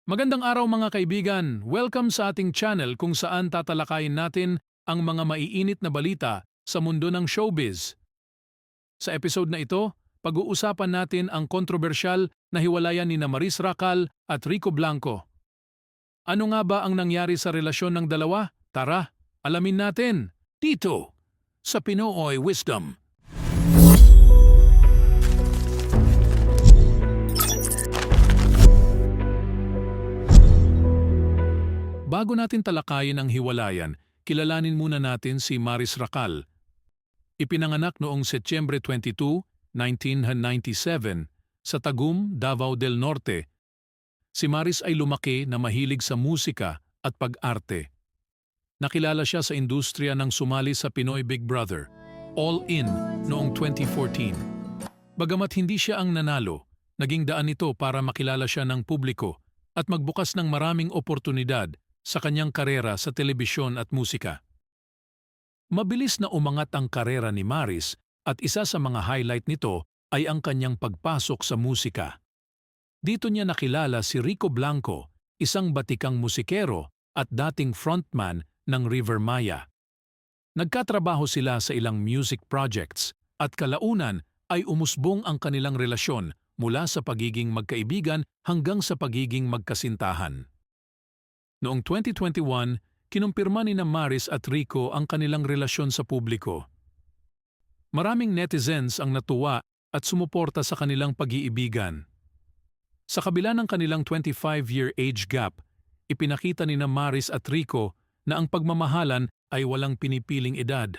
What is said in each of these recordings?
Magandang araw mga kaibigan! Welcome sa ating channel kung saan tatalakayin natin ang mga maiinit na balita sa mundo ng showbiz. Sa episode na ito, pag-uusapan natin ang kontrobersyal na hiwalayan ni Maris Racal at Rico Blanco. Ano nga ba ang nangyari sa relasyon ng dalawa? Tara, alamin natin dito sa Pinoy Wisdom. Bago natin talakayin ang hiwalayan, kilalanin muna natin si Maris Racal. Ipinanganak noong Setyembre 22, 1997 sa Tagum, Davao del Norte. Si Maris ay lumaki na mahilig sa musika at pag-arte. Nakilala siya sa industriya nang sumali sa Pinoy Big Brother, All In, noong 2014. Bagamat hindi siya ang nanalo, naging daan ito para makilala siya ng publiko at magbukas ng maraming oportunidad sa kanyang karera sa telebisyon at musika. Mabilis na umangat ang karera ni Maris at isa sa mga highlight nito ay ang kanyang pagpasok sa musika. Dito niya nakilala si Rico Blanco, isang batikang musikero at dating frontman ng River Maya. Nagkatrabaho sila sa ilang music projects at kalaunan ay umusbong ang kanilang relasyon mula sa pagiging magkaibigan hanggang sa pagiging magkasintahan. Noong 2021, kinumpirma ni Maris at Rico ang kanilang relasyon sa publiko. Maraming netizens ang natuwa at sumuporta sa kanilang pag-iibigan. Sa kabila ng kanilang 25-year age gap, ipinakita ni Maris at Rico na ang pagmamahalan ay walang pinipiling edad.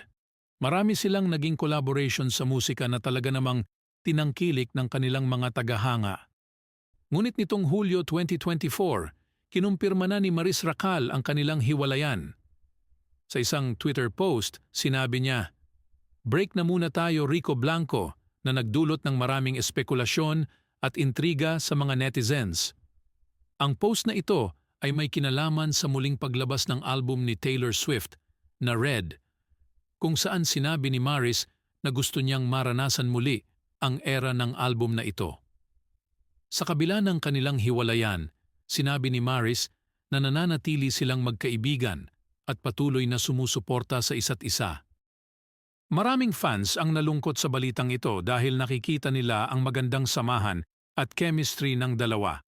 Marami silang naging collaboration sa musika na talaga namang tinangkilik ng kanilang mga tagahanga. Ngunit nitong Hulyo 2024, kinumpirma na ni Maris Racal ang kanilang hiwalayan. Sa isang Twitter post, sinabi niya, "Break na muna tayo Rico Blanco," na nagdulot ng maraming espekulasyon at intriga sa mga netizens. Ang post na ito ay may kinalaman sa muling paglabas ng album ni Taylor Swift na Red, kung saan sinabi ni Maris na gusto niyang maranasan muli ang era ng album na ito. Sa kabila ng kanilang hiwalayan, sinabi ni Maris na nananatili silang magkaibigan at patuloy na sumusuporta sa isa't isa. Maraming fans ang nalungkot sa balitang ito dahil nakikita nila ang magandang samahan at chemistry ng dalawa.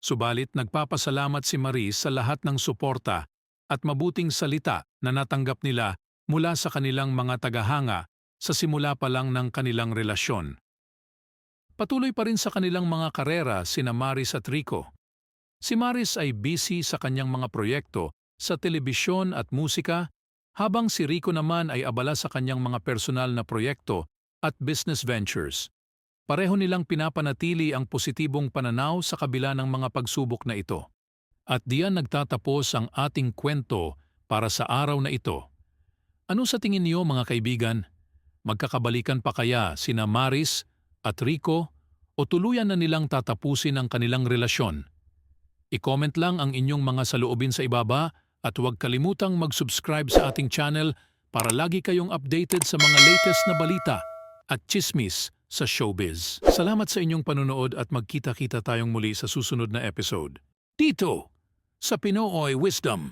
Subalit nagpapasalamat si Maris sa lahat ng suporta at mabuting salita na natanggap nila mula sa kanilang mga tagahanga sa simula pa lang ng kanilang relasyon. Patuloy pa rin sa kanilang mga karera sina Maris at Rico. Si Maris ay busy sa kanyang mga proyekto sa telebisyon at musika, habang si Rico naman ay abala sa kanyang mga personal na proyekto at business ventures. Pareho nilang pinapanatili ang positibong pananaw sa kabila ng mga pagsubok na ito. At diyan nagtatapos ang ating kwento para sa araw na ito. Ano sa tingin niyo mga kaibigan? Magkakabalikan pa kaya sina Maris at Rico o tuluyan na nilang tatapusin ang kanilang relasyon? I-comment lang ang inyong mga saloobin sa ibaba at huwag kalimutang mag-subscribe sa ating channel para lagi kayong updated sa mga latest na balita at chismis sa showbiz. Salamat sa inyong panonood at magkita-kita tayong muli sa susunod na episode. Dito sa Pinoy Wisdom.